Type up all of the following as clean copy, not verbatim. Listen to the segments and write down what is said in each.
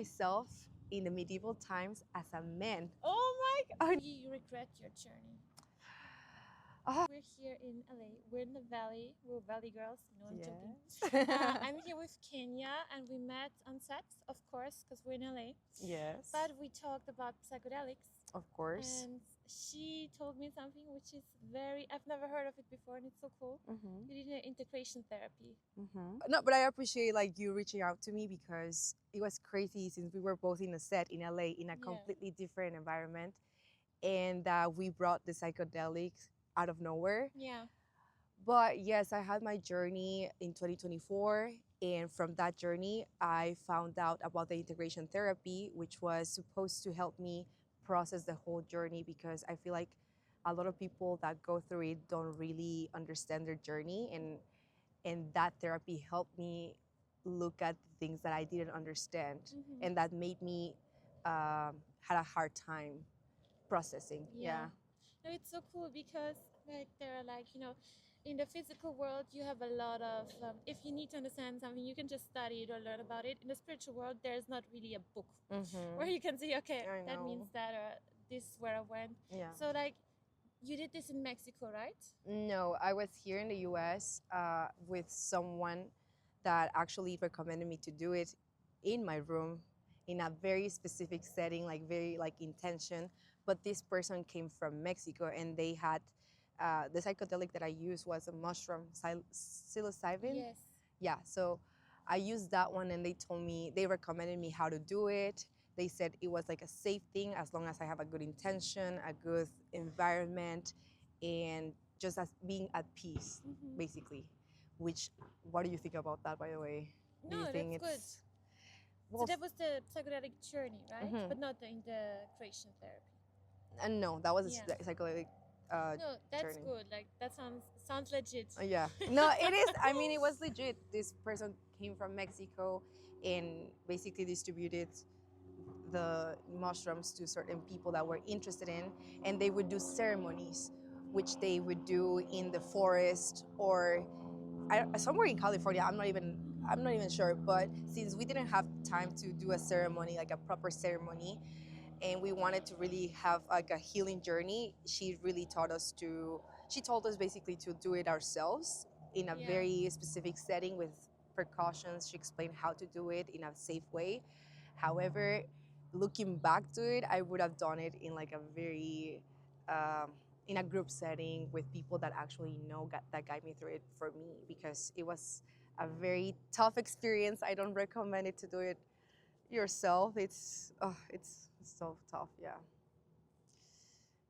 myself in the medieval times as a man. Oh my Oh, God. You regret your journey. oh We're here in LA. We're in the valley. We're valley girls. No, I'm joking. yes. I'm here with Kenya, and we met on set, of course, because we're in LA. Yes, But we talked about psychedelics, of course. and she told me something which is I've never heard of it before, and it's so cool. Mm-hmm. You did an integration therapy. Mm-hmm. No, but I appreciate like you reaching out to me because it was crazy since we were both in a set in LA in a Yeah. completely different environment, and we brought the psychedelics out of nowhere. Yeah. But yes, I had my journey in 2024. And from that journey, I found out about the integration therapy, which was supposed to help me process the whole journey because I feel like a lot of people that go through it don't really understand their journey. And that therapy helped me look at the things that I didn't understand Mm-hmm. and that made me had a hard time processing. Yeah. No, it's so cool because like there are like in the physical world you have a lot of if you need to understand something you can just study it or learn about it. In the spiritual world there's not really a book where Mm-hmm. you can see okay I that means know. that or this is where I went. Yeah. So like you did this in Mexico, right? No, I was here in the US with someone that actually recommended me to do it in my room in a very specific setting, like very like intention. But this person came from Mexico and they had the psychedelic that I used was a mushroom psilocybin. Yes. Yeah, so I used that one and they told me, they recommended me how to do it. They said it was like a safe thing as long as I have a good intention, a good environment, and just as being at peace, Mm-hmm. basically. Which, what do you think about that, by the way? Do No, you think that's good. it's So well? that was the psychedelic journey, right? Mm-hmm. But not the integration therapy. And no, that was Yeah. a psychedelic No, that's journey. good. Like that sounds legit. Yeah. No, it is. I mean, it was legit. This person came from Mexico and basically distributed the mushrooms to certain people that were interested in, and they would do ceremonies, which they would do in the forest or somewhere in California. I'm not even sure. But since we didn't have time to do a ceremony, like a proper ceremony, and we wanted to really have like a healing journey, she really taught us to. She told us basically to do it ourselves in a Yeah. very specific setting with precautions. She explained how to do it in a safe way. However, looking back to it, I would have done it in like a very in a group setting with people that actually know that guide me through it for me because it was a very tough experience. I don't recommend it to do it yourself. It's so tough. Yeah,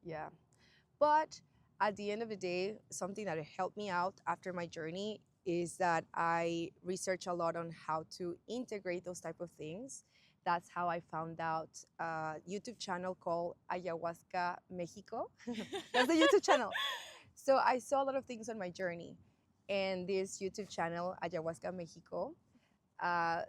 yeah. But at the end of the day, something that helped me out after my journey is that I research a lot on how to integrate those type of things. That's how I found out a YouTube channel called Ayahuasca Mexico. That's the YouTube channel. So I saw a lot of things on my journey, and this YouTube channel, Ayahuasca Mexico, uh,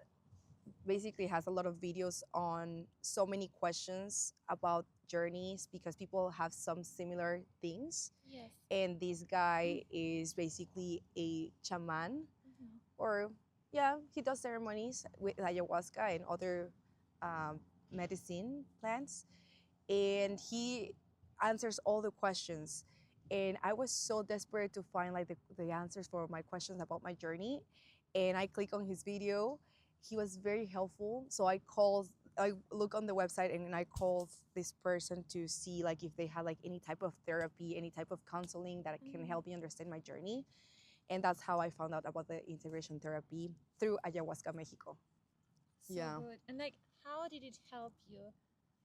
basically has a lot of videos on so many questions about journeys because people have some similar things. Yes. And this guy is basically a shaman, Mm-hmm. or yeah, he does ceremonies with ayahuasca and other medicine plants, and he answers all the questions. And I was so desperate to find like the answers for my questions about my journey, and I click on his video. He was very helpful, so I look on the website and I called this person to see like if they had like any type of therapy, any type of counseling that can help me understand my journey. And that's how I found out about the integration therapy through Ayahuasca Mexico. So Yeah. good. And like, how did it help you?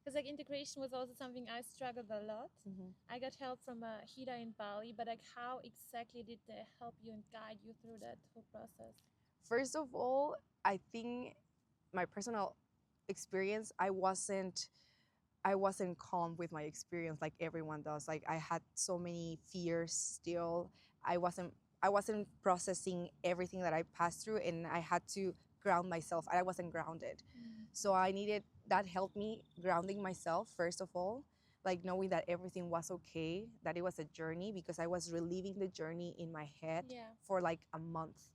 Because like integration was also something I struggled a lot. Mm-hmm. I got help from a healer in Bali, but like, how exactly did they help you and guide you through that whole process? First of all, I think my personal experience, I wasn't calm with my experience like everyone does. Like I had so many fears still. I wasn't I wasn't processing everything that I passed through, and I had to ground myself. I wasn't grounded. So I needed that helped me grounding myself first of all, like knowing that everything was okay, that it was a journey because I was reliving the journey in my head Yeah. for like a month.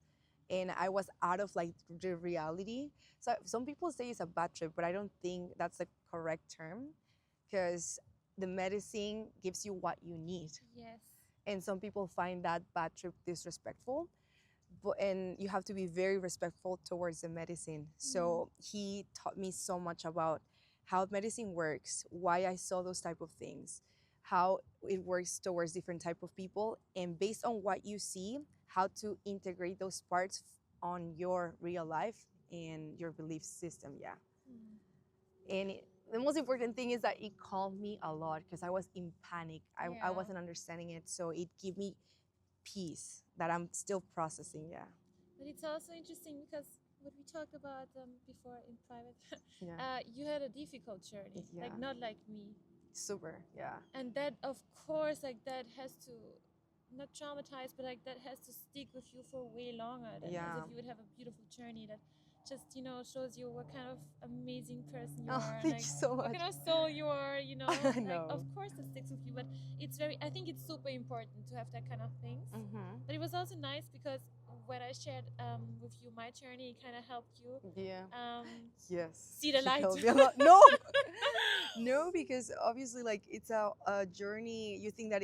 and I was out of like the reality. So some people say it's a bad trip, but I don't think that's the correct term, because the medicine gives you what you need. Yes. And some people find that bad trip disrespectful, but and you have to be very respectful towards the medicine. So he taught me so much about how medicine works, why I saw those type of things, how it works towards different type of people, and based on what you see, how to integrate those parts on your real life and your belief system. Yeah. And the most important thing is that it calmed me a lot, because I was in panic. I Yeah. wasn't understanding it, so it gave me peace that I'm still processing. Yeah. But it's also interesting because what we talked about before in private, Yeah. you had a difficult journey, Yeah. like not like me. Super. Yeah. And that, of course, like that has to not traumatize, but like that has to stick with you for way longer than as Yeah. if you would have a beautiful journey that just shows you what kind of amazing person you Oh, are, and thank like you so what much. kind of soul you are, I like of know. course it sticks with you. But it's very, I think it's super important to have that kind of things. Mm-hmm. But it was also nice because when I shared with you my journey, it kind of helped you Yeah. Yes. see the She light. helped me a lot. No. No, because obviously, like, it's a journey. You think that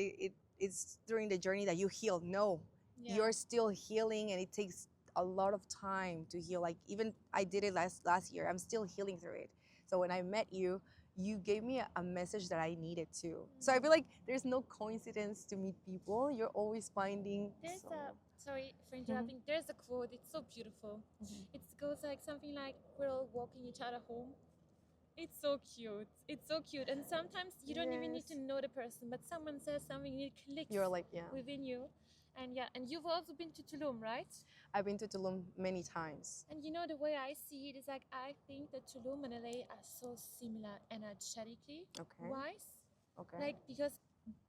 it's during the journey that you heal. No, Yeah. you're still healing, and it takes a lot of time to heal. Like, even I did it last year. I'm still healing through it. So when I met you, you gave me a message that I needed too. So I feel like there's no coincidence to meet people. You're always finding. There's someone. sorry for interrupting. There's a quote. It's so beautiful. It goes like something like, "We're all walking each other home." It's so cute. It's so cute. And sometimes you don't even need to know the person, but someone says something and it clicks You're like, yeah. within you. And yeah, and you've also been to Tulum, right? I've been to Tulum many times. And the way I see it is like, I think that Tulum and LA are so similar energetically wise. Okay. Like, because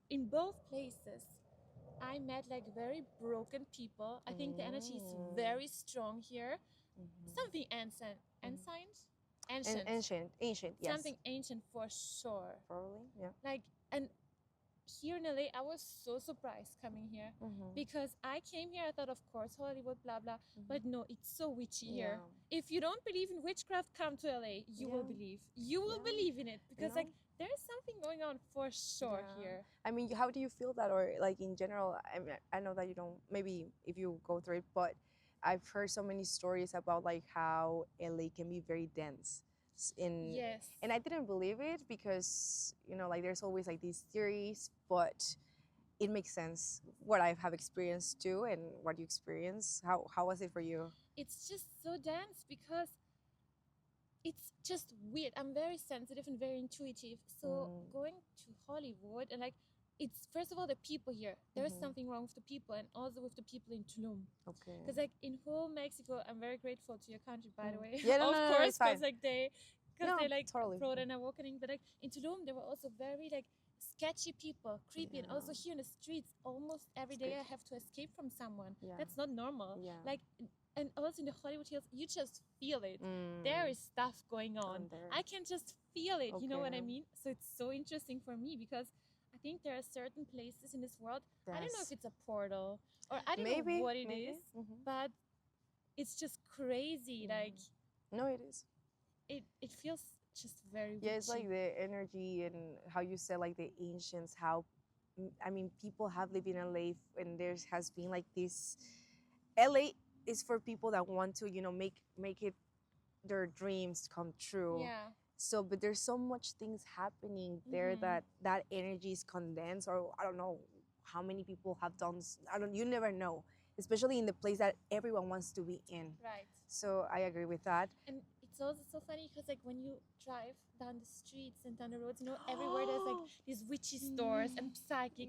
in both places, I met like very broken people. I think the energy is very strong here. Something ancient. Ancient, yes. Something ancient for sure. Probably, yeah. Like, and here in LA, I was so surprised coming here because I came here. I thought, of course, Hollywood, blah blah. But no, it's so witchy here. If you don't believe in witchcraft, come to LA. You will believe. You will believe in it because like there's something going on for sure here. I mean, how do you feel that, or like in general? I mean, I know that you don't. Maybe if you go through it, but I've heard so many stories about like how LA can be very dense. Yes. And I didn't believe it because like there's always like these theories, but it makes sense what I have experienced too, and what you experience. How was it for you? It's just so dense because it's just weird. I'm very sensitive and very intuitive. So going to Hollywood and like, it's first of all the people here. There is something wrong with the people, and also with the people in Tulum. Okay. Because like in whole Mexico, I'm very grateful to your country, by the way. Yeah, no, of no, course, because like they like totally brought an awakening. But like in Tulum, there were also very like sketchy people, creepy, and also here in the streets, almost every day I have to escape from someone. Yeah. That's not normal. Yeah. Like, and also in the Hollywood Hills, you just feel it. There is stuff going on. I can just feel it. You know what I mean? So it's so interesting for me because I think there are certain places in this world. I don't know if it's a portal or I don't know what it is, but it's just crazy. Like, no, it is. It feels just very witchy. It's like the energy and how you said, like the ancients, how I mean people have lived in LA, and there has been like this. LA is for people that want to make it their dreams come true. Yeah. So, but there's so much things happening there that energy is condensed, or I don't know how many people have done. You never know, especially in the place that everyone wants to be in. Right. So I agree with that. And it's also so funny because like when you drive down the streets and down the roads, everywhere there's like these witchy stores and psychic.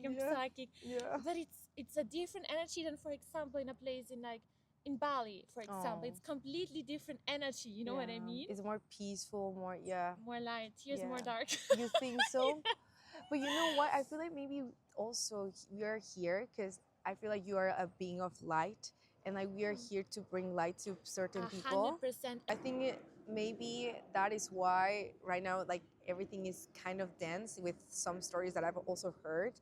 Yeah. But it's a different energy than, for example, in a place in Bali, for example. It's completely different energy. You know what I mean? It's more peaceful, more light. Here's more dark. You think so? But you know what? I feel like maybe also we are here because I feel like you are a being of light, and like we are here to bring light to certain people. 100%. I think maybe that is why right now like everything is kind of dense with some stories that I've also heard.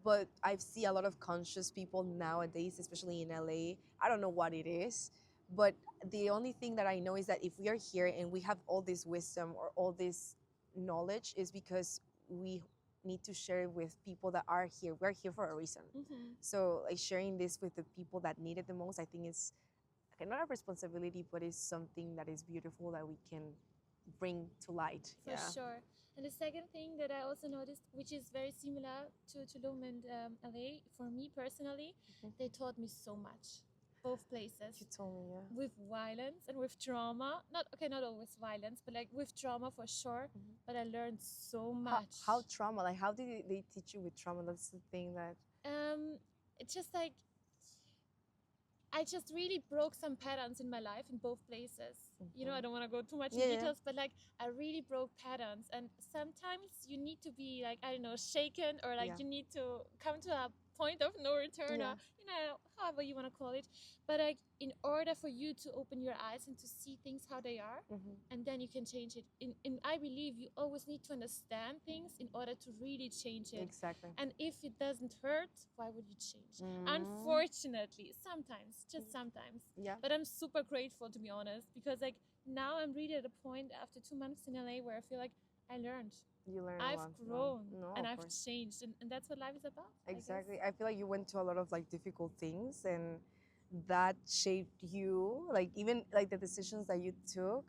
but I see a lot of conscious people nowadays, especially in LA. I don't know what it is, but the only thing that I know is that if we are here and we have all this wisdom or all this knowledge, is because we need to share it with people that are here. We're here for a reason. So like sharing this with the people that need it the most, I think is okay, not a responsibility, but it's something that is beautiful that we can bring to light. For sure. And the second thing that I also noticed, which is very similar to Tulum and LA, for me personally, they taught me so much. Both places. You told me, yeah. With violence and with trauma. Not always violence, but like with trauma for sure. But I learned so much. How trauma? Like how did they teach you with trauma? That's the thing that. It's just like I just really broke some patterns in my life in both places. You know, I don't want to go too much in details, but like I really broke patterns. And sometimes you need to be like, I don't know, shaken, or like you need to come to a point of no return, or, you know, however you want to call it. But like in order for you to open your eyes and to see things how they are, and then you can change it. I believe you always need to understand things in order to really change it. Exactly. And if it doesn't hurt, why would you change? Unfortunately, sometimes, just sometimes. Yeah. But I'm super grateful, to be honest, because like now I'm really at a point after 2 months in LA where I feel like I learned. You learned I've a lot. grown, No, and of I've course. changed, and that's what life is about. Exactly. I feel like you went to a lot of like difficult things, and that shaped you. Like even like the decisions that you took,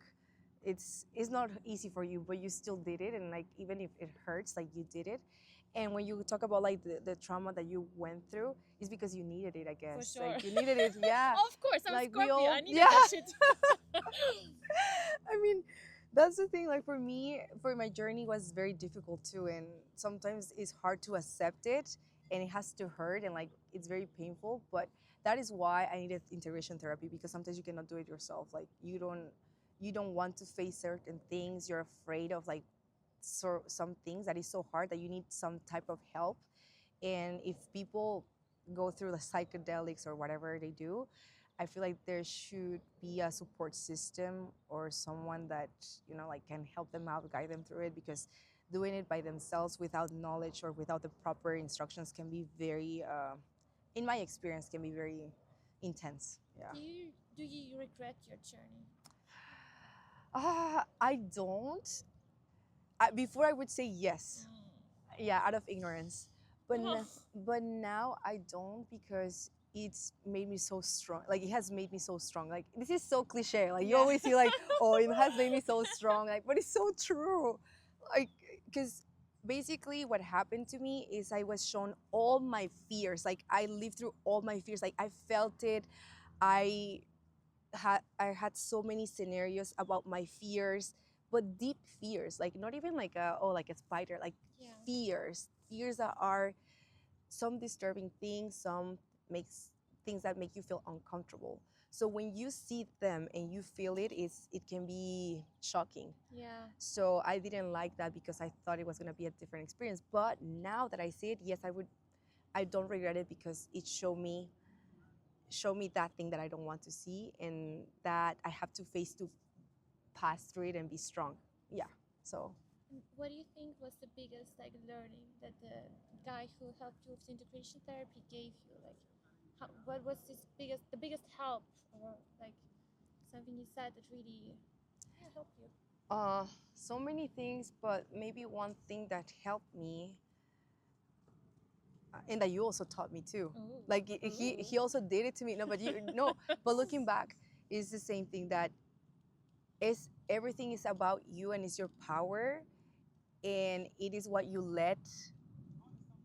it's not easy for you, but you still did it, and like even if it hurts, like you did it. And when you talk about like the trauma that you went through, it's because you needed it, I guess. For sure. Like you needed it, yeah. Of course, I'm like Scorpio. I needed that shit. I mean, that's the thing. Like for me, for my journey was very difficult too, and sometimes it's hard to accept it, and it has to hurt, and like it's very painful. But that is why I needed integration therapy, because sometimes you cannot do it yourself. Like you don't want to face certain things. You're afraid of like some things that is so hard that you need some type of help. And if people go through the psychedelics or whatever they do, I feel like there should be a support system or someone that, you know, like can help them out, guide them through it, because doing it by themselves without knowledge or without the proper instructions can be very, in my experience, can be very intense. Yeah. Do you regret your journey? I don't. Before I would say yes. Yeah, out of ignorance. But but now I don't, because it's made me so strong. Like it has made me so strong. Like this is so cliche. Like you always feel like, oh, it has made me so strong. Like, but it's so true. Like, because basically what happened to me is I was shown all my fears. Like I lived through all my fears. Like I felt it. I I had so many scenarios about my fears, but deep fears, like not even like like a spider, like fears that are some disturbing things, some makes things that make you feel uncomfortable. So when you see them and you feel it can be shocking. Yeah. So I didn't like that, because I thought it was gonna be a different experience. But now that I see it, yes, I don't regret it, because it showed me that thing that I don't want to see, and that I have to face to pass through it and be strong. Yeah. So. What do you think was the biggest like learning that the guy who helped you with integration therapy gave you? Like, what was the biggest help, or like something you said that really helped you? So many things, but maybe one thing that helped me, and that you also taught me too. Ooh. Like he also did it to me. No, but but looking back, it's the same thing, that is everything is about you, and it's your power, and it is what you let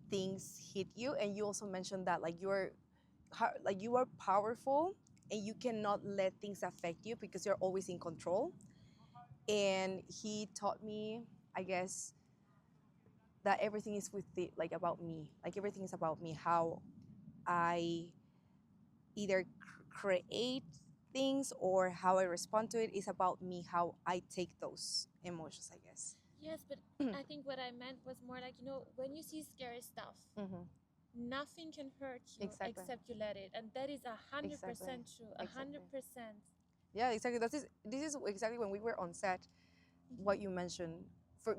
things hit you. And you also mentioned that like you are powerful, and you cannot let things affect you, because you're always in control. And he taught me, I guess, that everything is like about me. Like everything is about me, how I either create things or how I respond to it is about me, how I take those emotions, I guess. Yes, but I think what I meant was more like, when you see scary stuff, nothing can hurt you except you let it. And that is 100% true, 100%. Yeah, exactly. This is exactly when we were on set, what you mentioned,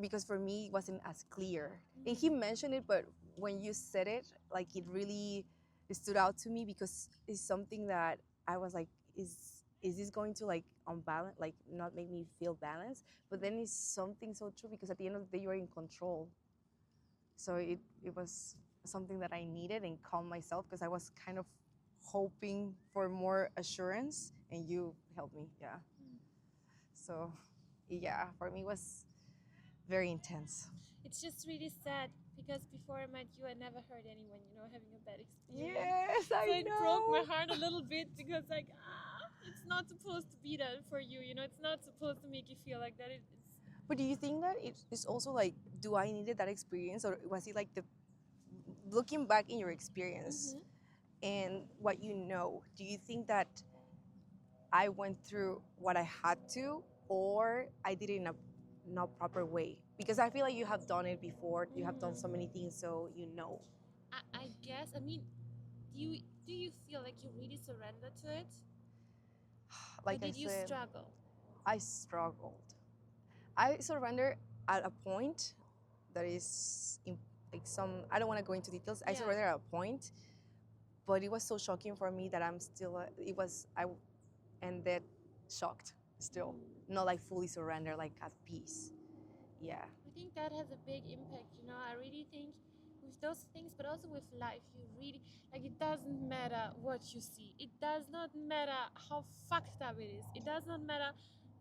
because for me it wasn't as clear. And he mentioned it, but when you said it, like it really stood out to me because it's something that I was like, is this going to like unbalance, like not make me feel balanced? But then it's something so true because at the end of the day, you're in control. So it was something that I needed and calm myself because I was kind of hoping for more assurance, and you helped me. Yeah. So, yeah, for me it was very intense. It's just really sad because before I met you, I never heard anyone, having a bad experience. Yes, So I it broke my know. heart a little bit because, like, it's not supposed to be that for you. It's not supposed to make you feel like that. It's But do you think that it's also like, do I needed that experience, or was it like the looking back in your experience and what you know? Do you think that I went through what I had to, or I did it in a not proper way? Because I feel like you have done it before. You have done so many things, so you know. I guess. I mean, do you feel like you really surrendered to it, or Like I did you said, struggle? I struggled. I surrendered at a point that is like some. I don't want to go into details. I Yeah. surrendered at a point, but it was so shocking for me that I'm still. It was I ended shocked still, not like fully surrendered, like at peace. Yeah. I think that has a big impact. I really think with those things, but also with life, you really like it doesn't matter what you see. It does not matter how fucked up it is. It does not matter.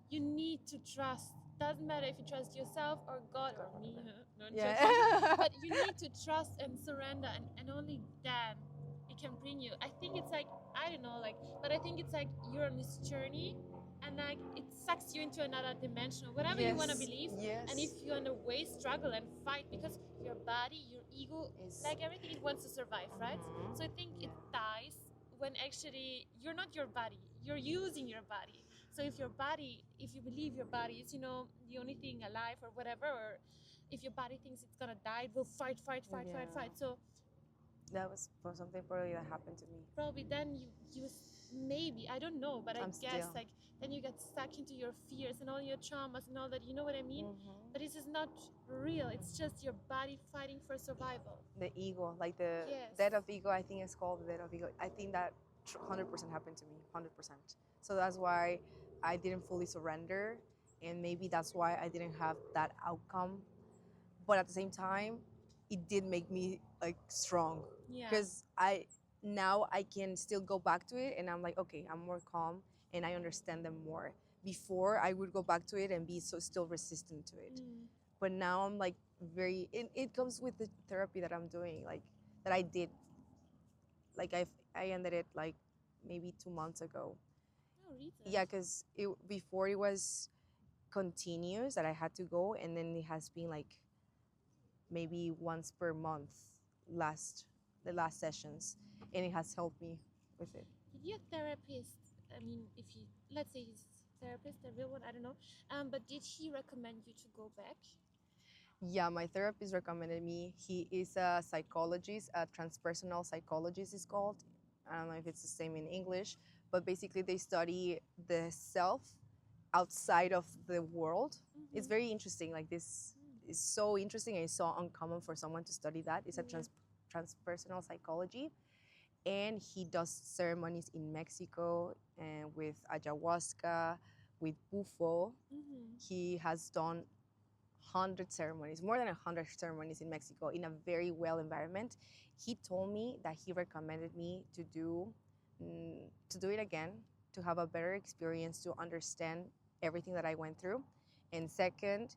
You need to trust. Doesn't matter if you trust yourself or God or me. No Yeah. judgment. But you need to trust and surrender, and only then it can bring you. I think it's like I don't know, like, but I think it's like you're on this journey, and like it sucks you into another dimension or whatever you want to Yes. believe. Yes. And if you in a way struggle and fight because your body, your ego, Is like everything, it wants to survive, right? So I think it yeah. dies when actually you're not your body, you're using your body. So if your body, if you believe your body is the only thing alive or whatever, or if your body thinks it's gonna die, it will fight, fight, fight, fight, Yeah. fight. So That was for something probably that happened to me. probably then maybe, I don't know, but I I'm guess still. like then you get stuck into your fears and all your traumas and all that, you know what I mean? But this is not real, it's just your body fighting for survival. The ego, like the Yes. death of ego, I think it's called the death of ego. I think that 100% happened to me, 100%. So that's why I didn't fully surrender, and maybe that's why I didn't have that outcome. But at the same time, it did make me like strong Yeah. because now I can still go back to it, and I'm like, okay, I'm more calm and I understand them more. Before I would go back to it and be so still resistant to it, but now I'm like it comes with the therapy that I'm doing, like that I did, like I ended it like maybe 2 months ago. Oh, recent. Yeah, because before it was continuous that I had to go, and then it has been like maybe once per month the last sessions, and it has helped me with it. Did your therapist, I mean, if you, let's say his therapist, the real one, I don't know, but did he recommend you to go back? Yeah, my therapist recommended me. He is a psychologist, a transpersonal psychologist is called. I don't know if it's the same in English, but basically they study the self outside of the world. It's very interesting. Like this is so interesting and it's so uncommon for someone to study that. It's a transpersonal psychology, and he does ceremonies in Mexico and with ayahuasca, with bufo. He has done 100 ceremonies, more than 100 ceremonies in Mexico in a very well environment. He told me that he recommended me to do it again, to have a better experience, to understand everything that I went through. And second,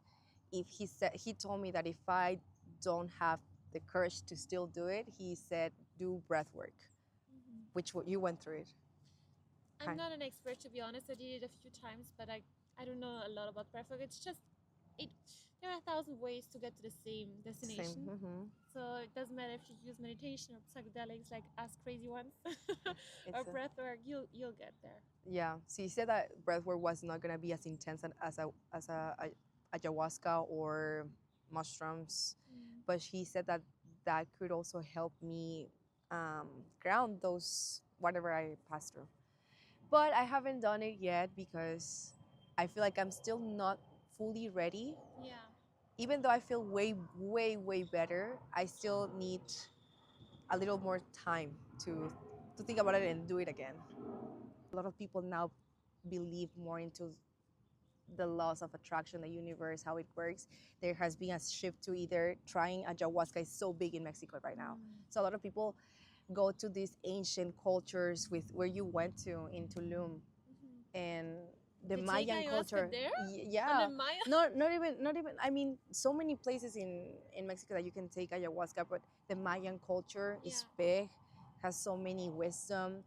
if he told me that if I don't have the courage to still do it, he said do breath work, which you went through it. I'm not an expert, to be honest. I did it a few times, but I don't know a lot about breathwork. It's just it. There are 1,000 ways to get to the same destination. So it doesn't matter if you use meditation or psychedelics, like us crazy ones, or breathwork. You'll get there. Yeah. So he said that breathwork was not gonna be as intense as a ayahuasca or mushrooms, but he said that that could also help me ground those whatever I passed through. But I haven't done it yet because I feel like I'm still not fully ready. Yeah. even though I feel way, way, way better, I still need a little more time to think about it and do it again. A lot of people now believe more into the laws of attraction, the universe, how it works. There has been a shift to either trying ayahuasca is so big in Mexico right now. So a lot of people go to these ancient cultures with where you went to in Tulum and the They take Mayan ayahuasca culture. there? On Yeah, the Maya? not even. I mean, so many places in Mexico that you can take ayahuasca, but the Mayan culture is big, has so many wisdom.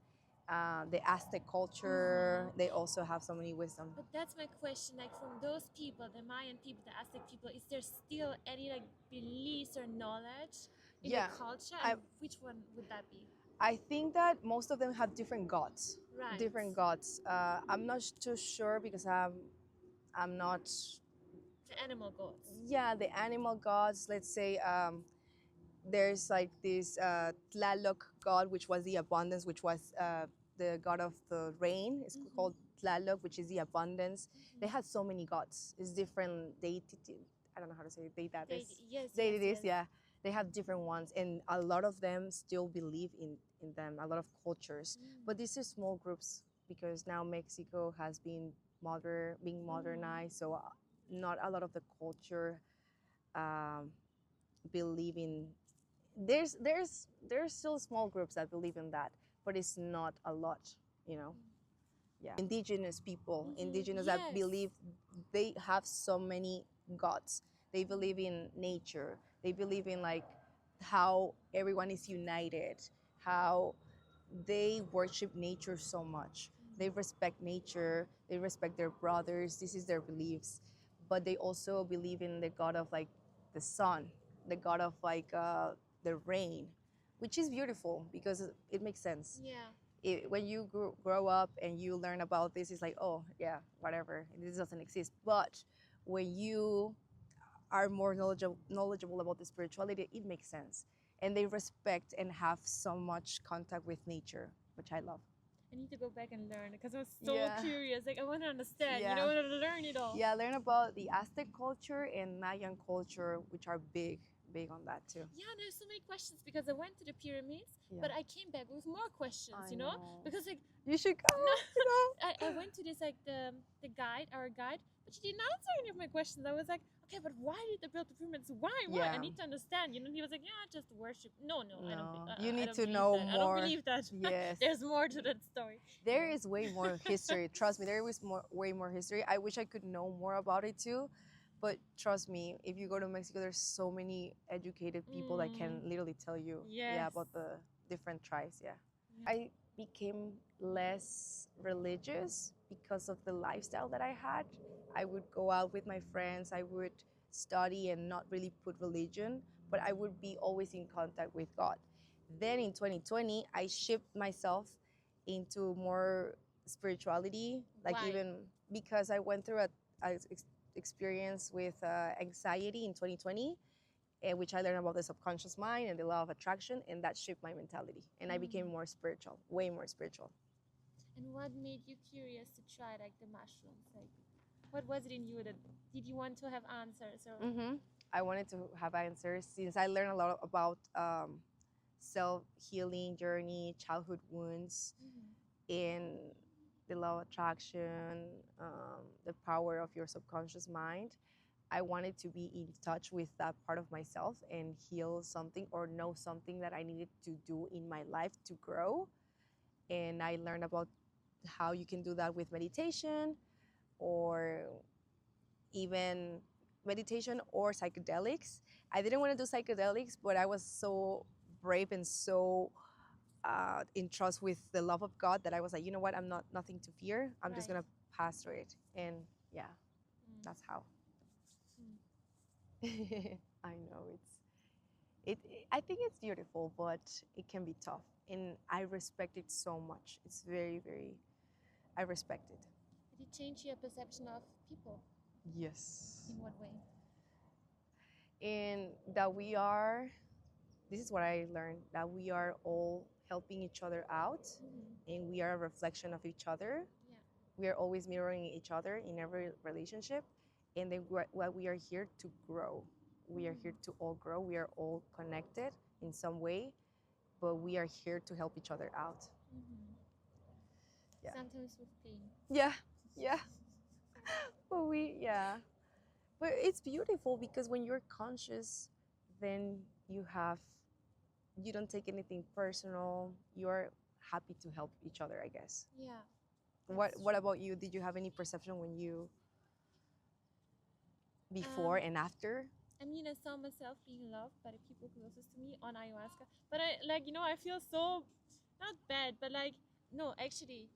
The Aztec culture, they also have so many wisdom. But that's my question. Like from those people, the Mayan people, the Aztec people, is there still any like beliefs or knowledge in Yeah, the culture? I And which one would that be? I think that most of them have different gods. Right. Different gods. I'm not too sure because I'm not. The animal gods. Yeah, the animal gods. Let's say there's like this Tlaloc god, which was the abundance, which was the god of the rain. It's called Tlaloc, which is the abundance. They had so many gods. It's different deity. I don't know how to say it. Deidades. Yes, Deities, yeah. They have different ones, and a lot of them still believe in them. A lot of cultures, but these are small groups because now Mexico has been being modernized, so not a lot of the culture um, believe in there's still small groups that believe in that, but it's not a lot, you know. Yeah, indigenous people, indigenous that believe they have so many gods. They believe in nature. They believe in like how everyone is united, how they worship nature so much. They respect nature, they respect their brothers. This is their beliefs. But they also believe in the god of like the sun, the god of like the rain, which is beautiful because it makes sense. Yeah. When you grow up and you learn about this, it's like, oh yeah, whatever, this doesn't exist. But when you are more knowledgeable about the spirituality, it makes sense. And they respect and have so much contact with nature, which I love. I need to go back and learn because I was so curious. Like I want to understand. Yeah. You know, I want to learn it all. Yeah, learn about the Aztec culture and Mayan culture, which are big on that too. Yeah, there's so many questions because I went to the pyramids, but I came back with more questions. I You know, know. because like You should go. I went to this like the guide, our guide, but she didn't answer any of my questions. I was like, okay, but why did they build the pyramids? Why? Yeah. I need to understand. You know, he was like, yeah, just worship. No, I don't. You I need don't to believe know that. more. I don't believe that. Yes. There's more to that story. There is way more history. Trust me, there is way more history. I wish I could know more about it too, but trust me, if you go to Mexico, there's so many educated people that can literally tell you about the different tribes. Yeah. I became less religious because of the lifestyle that I had. I would go out with my friends, I would study and not really put religion, but I would be always in contact with God. Then in 2020, I shipped myself into more spirituality, like Why? even because I went through a experience with anxiety in 2020, which I learned about the subconscious mind and the law of attraction, and that shaped my mentality. And I became more spiritual, way more spiritual. And what made you curious to try like the mushrooms? Like, what was it in you that did you want to have answers or? I wanted to have answers since I learned a lot about self-healing journey, childhood wounds, and the law of attraction, the power of your subconscious mind. I wanted to be in touch with that part of myself and heal something or know something that I needed to do in my life to grow. And I learned about how you can do that with meditation or even meditation or psychedelics. I didn't want to do psychedelics, but I was so brave and so in trust with the love of God that I was like, you know what, I'm not nothing to fear. I'm just gonna pass through it, and yeah, that's how. I know it. I think it's beautiful, but it can be tough, and I respect it so much. It's very, very. I respect it. Did it change your perception of people? Yes. In what way? And that we are. This is what I learned, that we are all helping each other out, and we are a reflection of each other. Yeah. We are always mirroring each other in every relationship, and then what we are here to grow. We are here to all grow. We are all connected in some way, but we are here to help each other out. Yeah. Sometimes with pain. Yeah, yeah. But but it's beautiful because when you're conscious, then you don't take anything personal. You're happy to help each other, I guess. Yeah. What about you? Did you have any perception when you before and after? I mean, I saw myself being loved by the people closest to me on ayahuasca. But I feel so, not bad, but no, actually,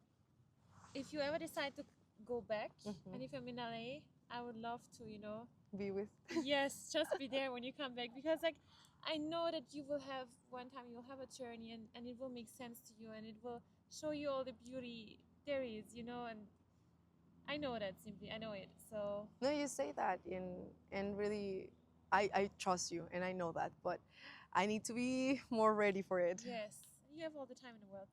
if you ever decide to go back, and if I'm in LA, I would love to, Be with. yes, just be there when you come back, because I know that you will have one time, you'll have a journey, and it will make sense to you, and it will show you all the beauty there is, and I know that, simply I know it. So No, you say that and really, I trust you and I know that, but I need to be more ready for it. yes, you have all the time in the world.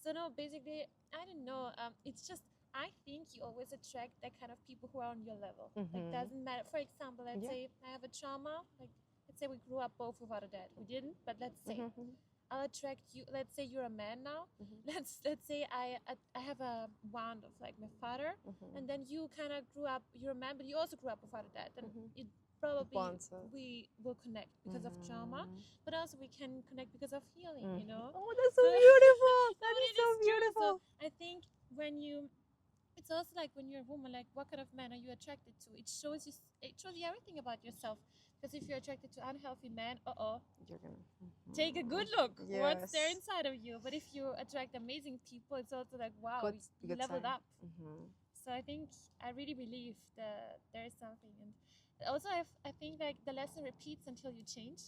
So no, basically, I don't know. It's just, I think you always attract that kind of people who are on your level. Like, doesn't matter. For example, let's say I have a trauma. Like, let's say we grew up both without a dad. We didn't, but let's say I'll attract you. Let's say you're a man now. Let's say I have a wound of like my father, and then you kind of grew up. You're a man, but you also grew up without a dad. Then it probably Bonds us. we will connect because of trauma, but also we can connect because of healing. Oh, that's so beautiful. That But is it so is true. beautiful. So I think when you, it's also like when you're a woman, like what kind of man are you attracted to? It shows you everything about yourself. Because if you're attracted to unhealthy men, You're gonna take a good look. What's there Yes. inside of you? But if you attract amazing people, it's also like, wow, Good, you good leveled sign. up. So I think, I really believe that there is something. And also, I think like the lesson repeats until you change.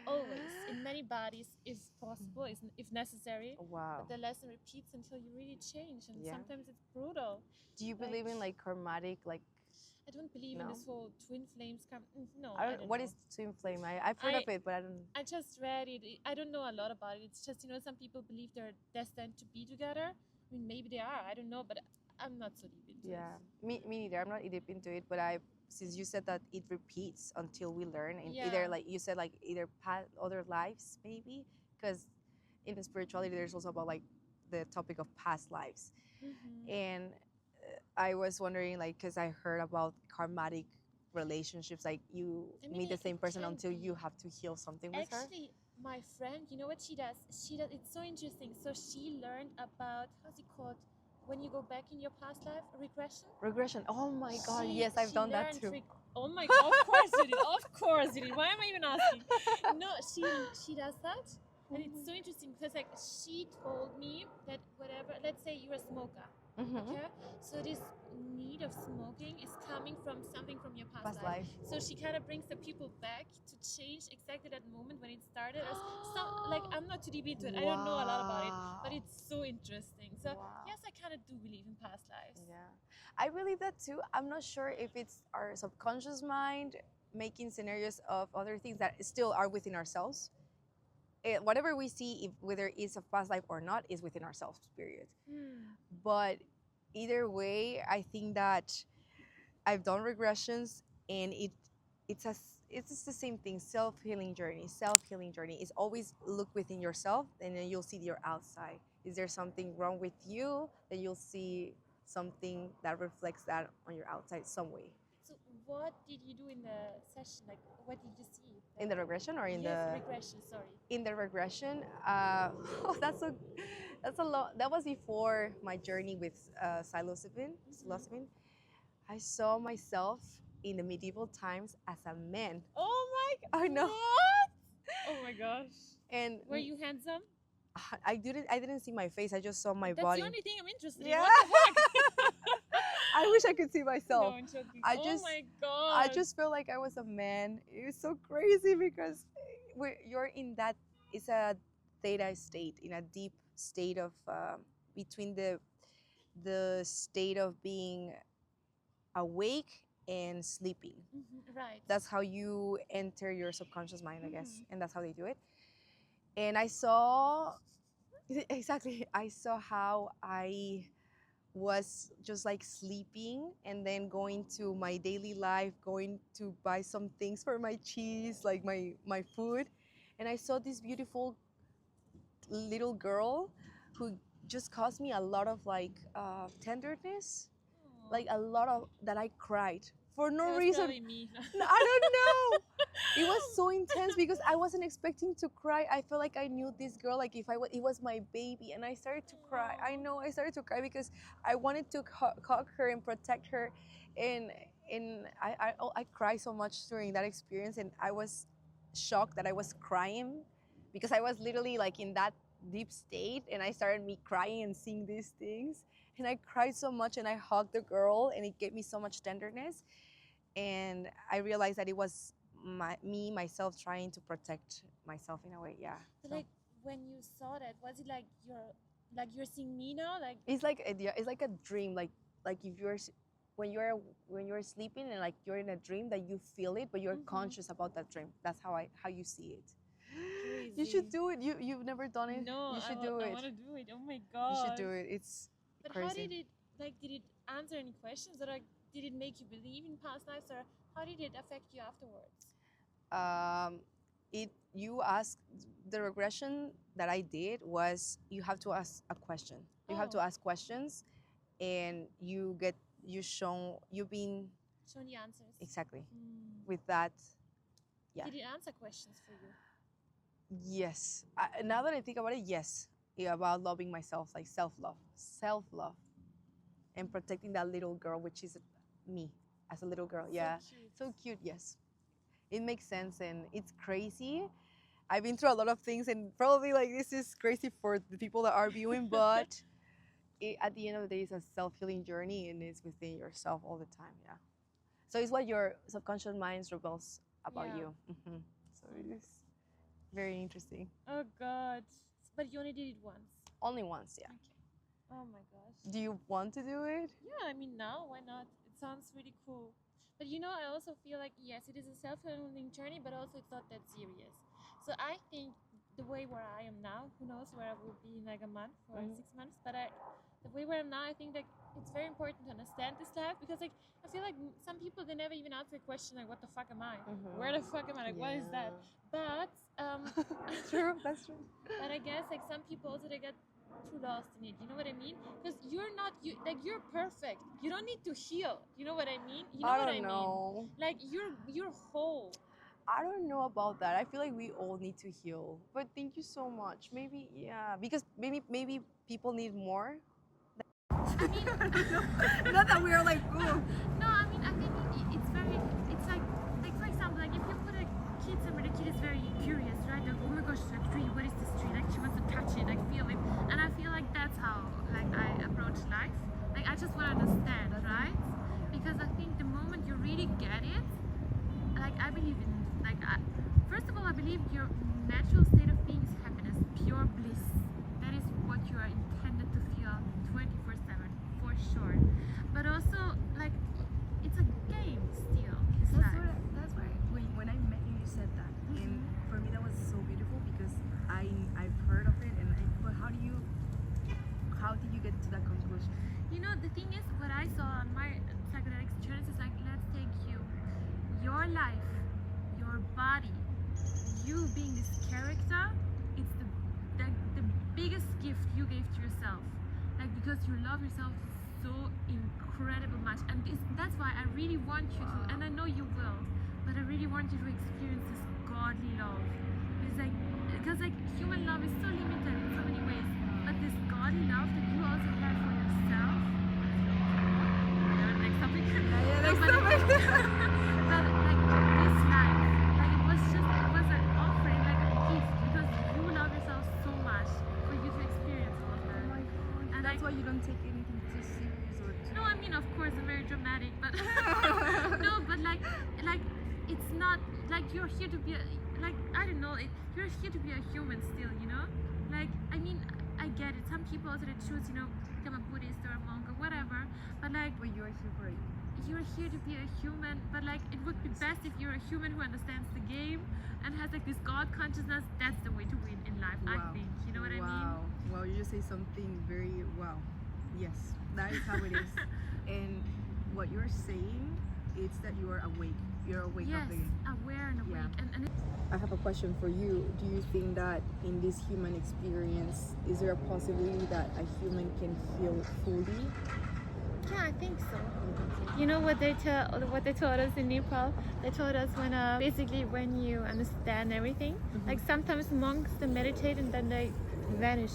Always, in many bodies, if possible, if necessary. Wow. But the lesson repeats until you really change. And Yeah. sometimes it's brutal. Do you believe in like karmatic, like? I don't believe in No? this whole twin flames. No, I I don't, don't what know. is twin flame? I've heard of it, but I don't. I just read it. I don't know a lot about it. It's just, some people believe they're destined to be together. I mean, maybe they are. I don't know, but I'm not so deep into it. Me neither. I'm not deep into it, but since you said that it repeats until we learn, and Yeah. either like you said, like either past other lives, maybe, because in the spirituality there's also about like the topic of past lives, and I was wondering, like, because I heard about karmatic relationships, like you meet the same person until you have to heal something with her. Actually, my friend, you know what she does? It's so interesting. So she learned about, how's it called, when you go back in your past life, regression. Oh my God, yes, I've done that too. Oh my God, of course you did. Of course you did. Why am I even asking? No, she does that. And it's so interesting because like she told me that whatever, let's say you're a smoker. Okay, so this need of smoking is coming from something from your past life. So she kind of brings the people back to change exactly that moment when it started. Like, I'm not too deep into it. I don't know a lot about it, but it's so interesting. So yes, I kind of do believe in past lives. Yeah, I believe that too. I'm not sure if it's our subconscious mind making scenarios of other things that still are within ourselves. Whatever we see, whether it's a past life or not, is within ourselves, period. But either way, I think that I've done regressions, and it's the same thing. Self-healing journey is always look within yourself, and then you'll see your outside. Is there something wrong with you? Then you'll see something that reflects that on your outside some way. So what did you do in the session? Like, what did you see? In the regression or in the regression? Sorry. In the regression, that's a lot. That was before my journey with psilocybin. I saw myself in the medieval times as a man. Oh my! I know. What? Oh my gosh! And were you handsome? I didn't see my face. I just saw my body. That's the only thing I'm interested in. Yeah. What the heck? I wish I could see myself. No, I'm joking. Oh my god! I just felt like I was a man. It was so crazy because you're in that. It's a theta state, in a deep state of between the state of being awake and sleeping. Right. That's how you enter your subconscious mind, I guess, and that's how they do it. And I saw exactly. I saw how I was just like sleeping and then going to my daily life, going to buy some things for my cheese, like my food, and I saw this beautiful little girl who just caused me a lot of like tenderness, like a lot of that I cried for no That was reason. probably me. I don't know. It was so intense because I wasn't expecting to cry. I felt like I knew this girl, like if it was my baby, and I started to cry. I know I started to cry because I wanted to hug her and protect her, and I cried so much during that experience, and I was shocked that I was crying because I was literally like in that deep state, and I started me crying and seeing these things, and I cried so much, and I hugged the girl, and it gave me so much tenderness, and I realized that it was myself trying to protect myself in a way. Yeah. But So like when you saw that, was it like you're seeing me now? Like it's like it's like a dream. Like if when you're sleeping and like you're in a dream that you feel it, but you're conscious about that dream. That's how you see it. crazy. You should do it. You've never done it. No, You should do I it. want to do it. Oh my You should god. do it. It's But crazy. how did it did it answer any questions, or like did it make you believe in past lives, or how did it affect you afterwards? You ask the regression that I did was you have to ask a question. You have to ask questions, and you've been shown the answers exactly with that. Yeah. Did it answer questions for you? Yes. Now that I think about it, yes. Yeah, about loving myself, like self-love, and protecting that little girl, which is me as a little girl. Yeah. So cute. Yes. It makes sense, and it's crazy. I've been through a lot of things, and probably like this is crazy for the people that are viewing, but at the end of the day, it's a self-healing journey, and it's within yourself all the time. Yeah. So it's what your subconscious mind rebels about you. So it is very interesting. Oh god. But you only did it once. Only once, yeah. Okay. Oh my gosh. Do you want to do it? Yeah, I mean, now, why not? It sounds really cool. But you know, I also feel like, yes, it is a self-healing journey, but also it's not that serious. So I think the way where I am now, who knows where I will be in like a month or 6 months, but the way where I'm now, I think like it's very important to understand this life, because like I feel like some people, they never even ask the question like, what the fuck am I? Where the fuck am I? Like, what is that? But true, that's true. But I guess like some people also, they get too lost in it. You know what I mean? Because you're not you're perfect. You don't need to heal. You know what I mean? You know what I mean? Like you're whole. I don't know about that. I feel like we all need to heal. But thank you so much. Maybe because maybe people need more. I mean, not that we are like, ooh. No, I mean, I think it's like for example, like if you put a kid somewhere, the kid is very curious, right? Like, oh my gosh, like tree, what is this tree? Like she wants to touch it, like feel it. And I feel like that's how like I approach life. Like I just want to understand, right? Because I think the moment you really get it, like I believe in first of all, I believe your natural state of being is happiness, pure bliss. That is what you are intended to feel 24/7, for sure. But also, like, it's a game still. That's why when I met you, you said that, and for me that was so beautiful because I've heard of it, but how did you get to that conclusion? You know, the thing is, what I saw on my psychedelics journeys is like, let's take your life, your body, you being this character. It's the biggest gift you gave to yourself, like because you love yourself so incredible much, and that's why I really want you to, and I know you will, but I really want you to experience this godly love. It's like, because like human love is so limited in so many ways, but this godly love that you also have for yourself. Next topic. Next topic. But like this life, like it was an offering, like a gift, because you love yourself so much for you to experience all of that. And that's why you don't take anything too serious or too... No, I mean, of course, I'm very dramatic, but no, but like it's not like you're here to be I don't know, you're here to be a human still, you know. Like, I mean, I get it. Some people also, they choose, you know, become a Buddhist or a monk or whatever, but like, But you're here for it. you're here to be a human, but like it would be best if you're a human who understands the game and has like this God consciousness. That's the way to win in life, I think. You know what I mean? Wow, you just say something very wow. Yes, that is how it is. And what you're saying is that you are awake. You're awake Yes, of the game. aware and awake. Yeah. And I have a question for you. Do you think that in this human experience, is there a possibility that a human can heal fully? yeah, I think so. You know what they taught us in Nepal? They taught us when basically when you understand everything, like sometimes monks they meditate and then they vanish.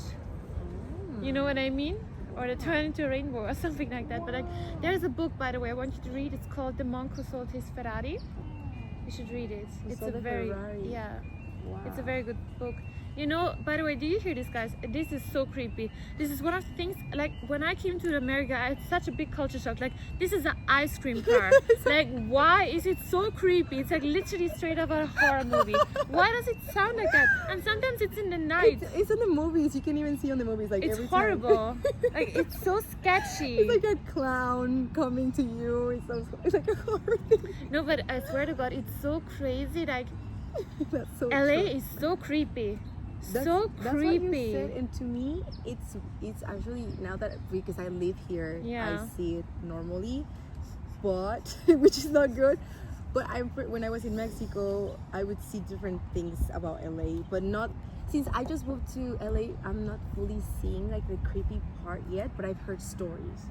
You know what I mean? Or they turn into a rainbow or something like that. But like there's a book, by the way, I want you to read. It's called The Monk Who Sold His Ferrari. You should read it. It's a very It's a very good book. You know, by the way, do you hear this, guys? This is so creepy. This is one of the things, like, when I came to America, I had such a big culture shock. Like, this is an ice cream car. Like, why is it so creepy? It's like literally straight out of a horror movie. Why does it sound like that? And sometimes it's in the night. It's in the movies. You can even see on the movies. Like It's every horrible. Time. Like, it's so sketchy. It's like a clown coming to you. It's like a horror thing. No, but I swear to God, it's so crazy. Like, That's so LA true. is so creepy. That's So what you creepy. said, and to me, it's actually now that because I live here, Yeah. I see it normally, but which is not good. But when I was in Mexico, I would see different things about LA, but not since I just moved to LA. I'm not fully seeing like the creepy part yet, but I've heard stories.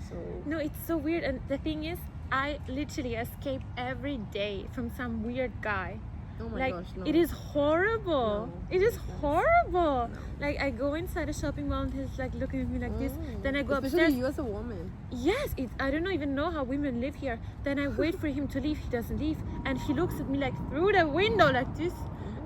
So No, it's so weird. And the thing is, I literally escape every day from some weird guy. oh my Like, gosh, no. it is horrible. No, It is that's- horrible. no. Like, I go inside a shopping mall and he's like looking at me like this. Mm. Then I go Especially upstairs. you as a woman. Yes, I don't even know how women live here. Then I wait for him to leave. He doesn't leave. And he looks at me like through the window like this.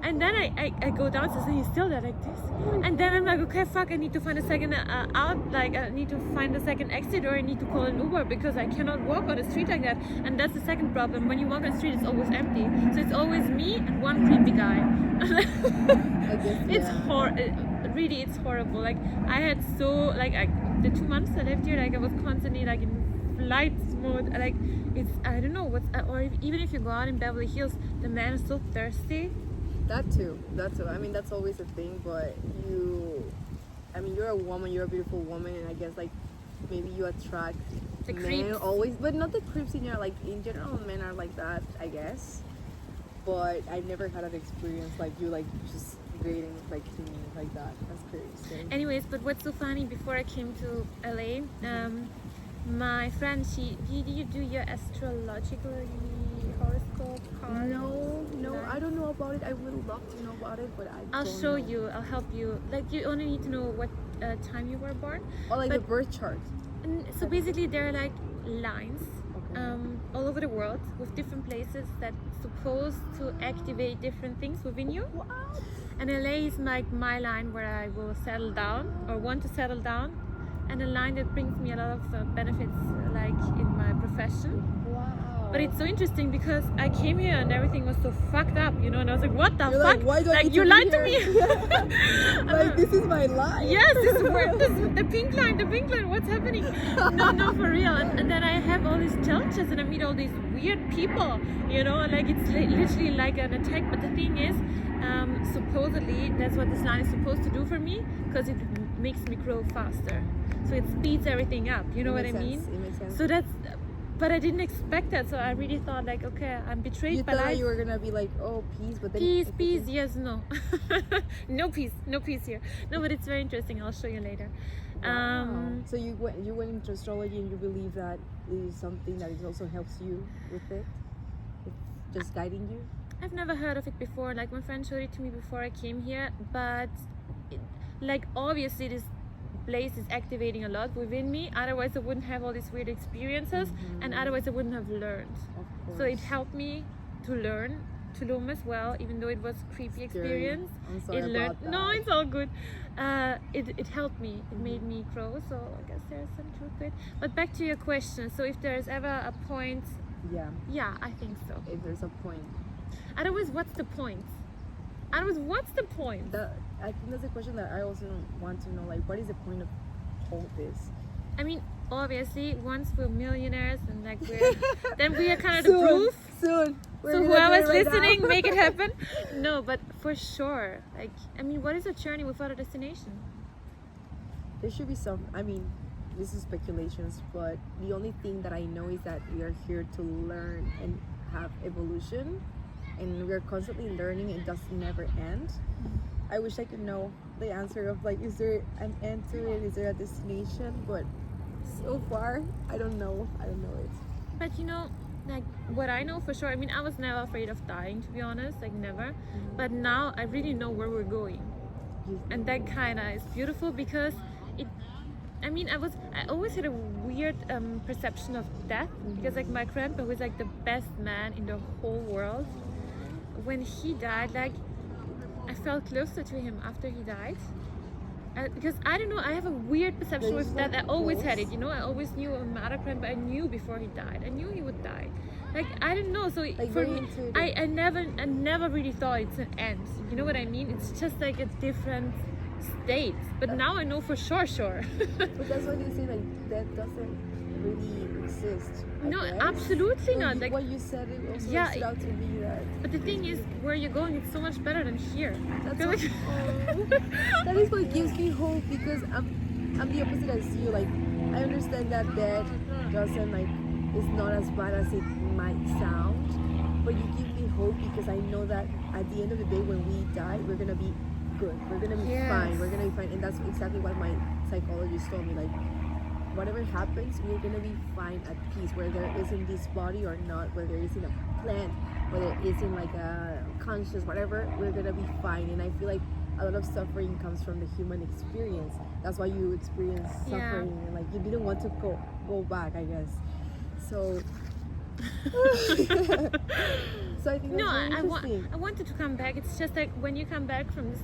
And then I go downstairs and he's still there like this. And then I'm like, okay, fuck, I need to find a second out. Like, I need to find a second exit, or I need to call an Uber because I cannot walk on the street like that. And that's the second problem. When you walk on the street, it's always empty. So it's always me and one creepy guy. I guess, It's yeah. really, it's horrible. Like, I had the 2 months I lived here, like, I was constantly like in flight mode. Like, it's, I don't know what's, or even if you go out in Beverly Hills, the man is so thirsty. That too. I mean, that's always a thing, but you're a woman, you're a beautiful woman, and I guess, like, maybe you attract The men creeps. always, but not the creeps in your, like, in general, men are like that, I guess. But I've never had an experience like you, like, just dating, like, me like that. That's crazy. Anyways, but what's so funny, before I came to LA, my friend, did you do your astrological horoscope card? No, No. I don't know about it. I would love to know about it, but I'll don't show know. you, I'll help you. Like, you only need to know what time you were born. Or like but- the birth chart. And so basically there are like lines Okay. all over the world with different places that's supposed to activate different things within you. Wow. And LA is like my line where I will settle down or want to settle down, and a line that brings me a lot of benefits, like in my profession. Wow. But it's so interesting because I came here and everything was so fucked up, you know, and I was like, what the You're fuck? like, why do I need you to be lied to me. here? Like, this is my life. Yes, this is where the pink line, what's happening? No, for real. And then I have all these challenges and I meet all these weird people, you know, and like it's literally like an attack. But the thing is, supposedly that's what this line is supposed to do for me, because it makes me grow faster. So it speeds everything up, you know what I mean? It makes sense. So but I didn't expect that, so I really thought like, okay, I'm betrayed You by thought life. you were gonna be like, oh, peace, but then Peace, yes, no. No peace here. No, but it's very interesting. I'll show you later. Wow. So you went into astrology, and you believe that is something that it also helps you with it? It's just guiding you? I've never heard of it before. Like, my friend showed it to me before I came here, but like, obviously this place is activating a lot within me. Otherwise, I wouldn't have all these weird experiences, and otherwise I wouldn't have learned. Of course. So it helped me to learn as well, even though it was a creepy experience. I'm sorry about that. No, it's all good. It helped me. It made me grow. So I guess there's some truth to it. But back to your question. So if there's ever a point, Yeah, I think so. if there's a point. Otherwise, what's the point? I think that's a question that I also want to know. Like, what is the point of all this? I mean, obviously, once we're millionaires and like then we are kind of the proof. Soon. So whoever's listening, make it happen. No, but for sure. Like, I mean, what is a journey without a destination? There should be some. I mean, this is speculations, but the only thing that I know is that we are here to learn and have evolution, and we're constantly learning. It does never end. I wish I could know the answer of like, is there an end to it? Is there a destination? But so far, I don't know it. But you know, like what I know for sure, I mean, I was never afraid of dying, to be honest, like never. But now I really know where we're going. And that kind of is beautiful because it, I mean, I always had a weird perception of death because like my grandpa was like the best man in the whole world. When he died, like I felt closer to him after he died. Because I don't know, I have a weird perception with that. I always had it, you know. I always knew my other grandpa. I knew before he died. I knew he would die. Like I don't know. So Like for very me, intuitive. I never really thought it's an end. You know what I mean? It's just like a different state. But now I know for sure. But that's why they say like death doesn't really exist. I No, guess. absolutely So not. Like, what you said, it also Yeah, stood out to me that but the thing is, where you're going, it's so much better than here. that's Feel what, like- that is what gives me hope, because I'm the opposite as you. Like I understand that death doesn't like is not as bad as it might sound, but you give me hope because I know that at the end of the day when we die we're gonna be good. We're gonna be Yes. fine. We're gonna be fine, and that's exactly what my psychologist told me. Like whatever happens, we're gonna be fine at peace, whether it's in this body or not, whether it's in a plant, whether it's in like a conscious, whatever, we're gonna be fine. And I feel like a lot of suffering comes from the human experience. That's why you experience Yeah. suffering, and like you didn't want to go back, I guess. So, so I think that's No, very I interesting. I wanted to come back. It's just like when you come back from this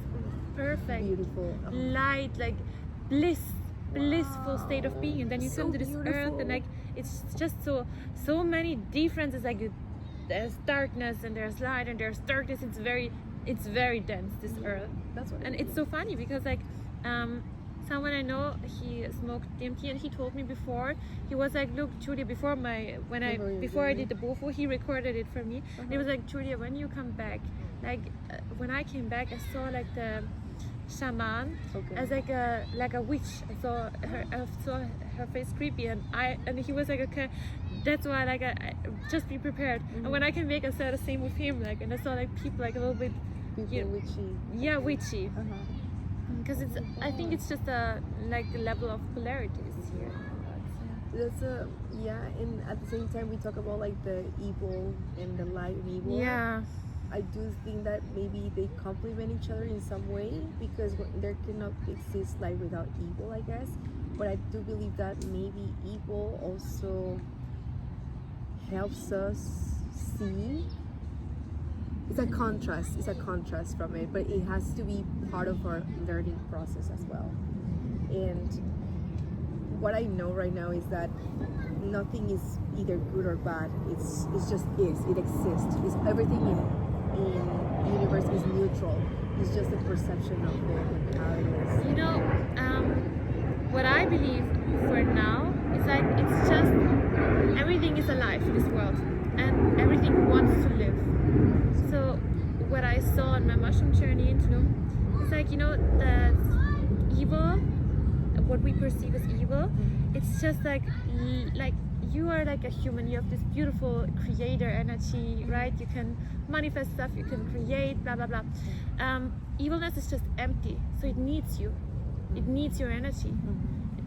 perfect, Beautiful. light, like blissful state of being, and then you So come to this earth, beautiful. and like it's just so many differences. Like there's darkness and there's light and there's darkness. It's very dense, this earth. That's what. And it it's is. so funny because like someone I know, he smoked DMT, and he told me before, he was like, look Julia, before I did the bofo, he recorded it for me. And he was like, Julia, when you come back, like when I came back, I saw like the shaman Okay. as like a witch. I saw her face creepy, and he was like, okay, that's why like I just be prepared. And when I came back, I saw the same with him, like, and I saw like people like a little bit People witchy. witchy. Because I think it's just a like the level of polarities here. That's and at the same time we talk about like the evil and the light and evil. Yeah, I do think that maybe they complement each other in some way, because there cannot exist light without evil, I guess. But I do believe that maybe evil also helps us see. It's a contrast from it, but it has to be part of our learning process as well. And what I know right now is that nothing is either good or bad. It's just is. It exists. It's everything in the universe is neutral. It's just a perception of it and how it is. you know, what I believe for now is like it's just everything is alive in this world, and everything wants to live. So what I saw on my mushroom journey into Tulum, it's like, you know, that evil, what we perceive as evil, it's just like you are like a human. You have this beautiful creator energy, right? You can manifest stuff, you can create, blah blah blah. Evilness is just empty, so it needs you. It needs your energy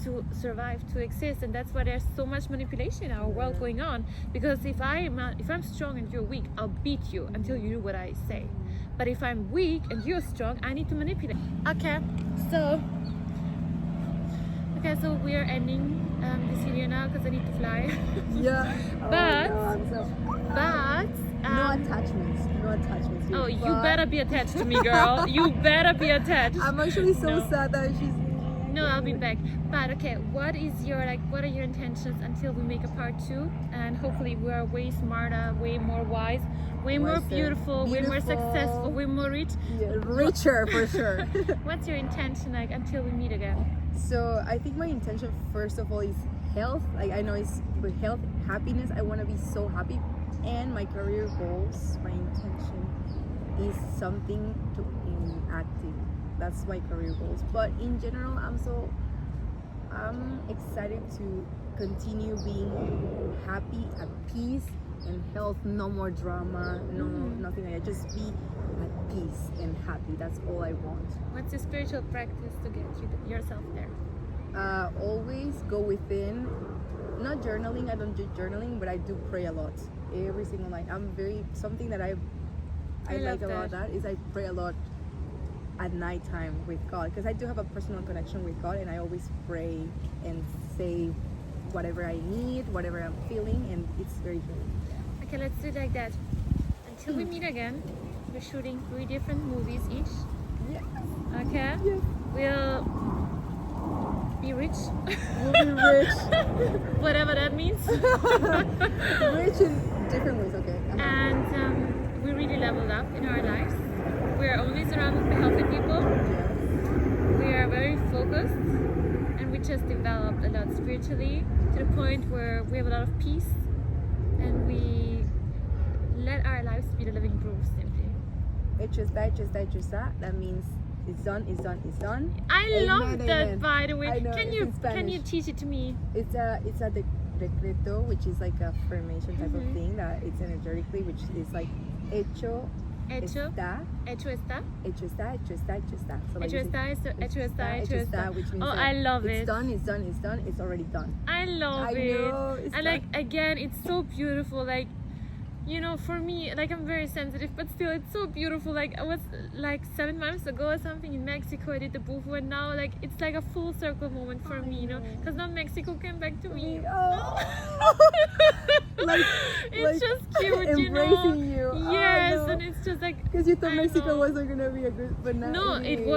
to survive, to exist, and that's why there's so much manipulation in our world going on. Because if I'm strong and you're weak, I'll beat you until you do what I say. But if I'm weak and you're strong, I need to manipulate. Okay, so we are ending this video now because I need to fly. Yeah. But- no, I'm so, But no attachments. No attachments. Here. oh, you But better be attached to me, girl. You better be attached. I'm actually so No. sad that she's. No, I'll be back. But okay, what are your intentions until we make a part 2? And hopefully we are way smarter, way more wise, way more Wiser. beautiful, way more Beautiful. successful, way more rich. Yeah, richer for sure. What's your intention like until we meet again? So I think my intention first of all is health. Like I know it's with health, happiness. I want to be so happy, and my career goals. My intention is something to in acting. That's my career goals. But in general, I'm so I'm excited to continue being happy, at peace, and health. No more drama, no nothing like that. Just be at peace and happy. That's all I want. What's your spiritual practice to get yourself there? Always go within. Not journaling. I don't do journaling, but I do pray a lot every single night. I'm very something that I love like about that. that is I pray a lot at nighttime with God, because I do have a personal connection with God, and I always pray and say whatever I need, whatever I'm feeling, and it's very healing. Okay, let's do it like that. Until we meet again, we're shooting 3 different movies each. Yeah. Okay? Yes. We'll be rich. We'll be rich. Whatever that means. Rich in different ways, okay. And we really leveled up in our lives. We are only surrounded by healthy people. We are very focused, and we just developed a lot spiritually to the point where we have a lot of peace, and we let our lives be the living proof simply. Hecho está. That means it's done, it's done, it's done. I Amen, love that, amen. by the way. I know, Can it's you in Spanish. teach it to me? It's a decreto, which is like a affirmation type of thing that it's energetically, which is like hecho Hecho está. está. Hecho está. So like Hecho it's- está, hecho está, which means Oh, that I love it's it. done, it's already done. I love I it. know, it's And not- like again, it's so beautiful. Like, you know, for me, like I'm very sensitive, but still, it's so beautiful. Like I was like 7 months ago or something in Mexico. I did the bufu, and now like it's like a full circle moment for me, you know, because now Mexico came back to me. Oh. like, It's just cute, you know. embracing you. Oh, Yes, no. and it's just like Because you thought I Mexico know. wasn't gonna be a good, but now no, it it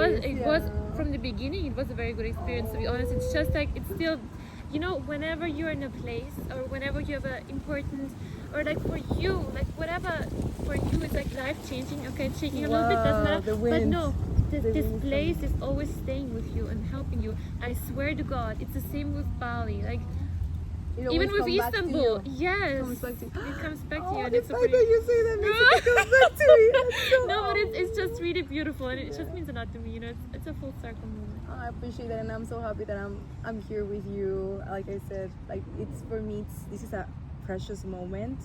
was yeah. from the beginning. It was a very good experience, to be honest. It's just like it's still, you know, whenever you're in a place or whenever you have an important, or like for you, like whatever for you is like life changing. Okay, it's shaking a little bit, doesn't Wow, matter. the But wind. no, The this wind is place is always staying with you and helping you. I swear to God, it's the same with Bali. Like It even always with come back to Istanbul, you. yes, It comes back to you. it comes back to Oh, you, and the it's so fact pretty. that you say that makes it comes back to me. That's so No, but it's just really beautiful, and it just means a lot to me. You know, it's a full circle moment. Oh, I appreciate that, and I'm so happy that I'm here with you. Like I said, like it's for me, this is a precious moment,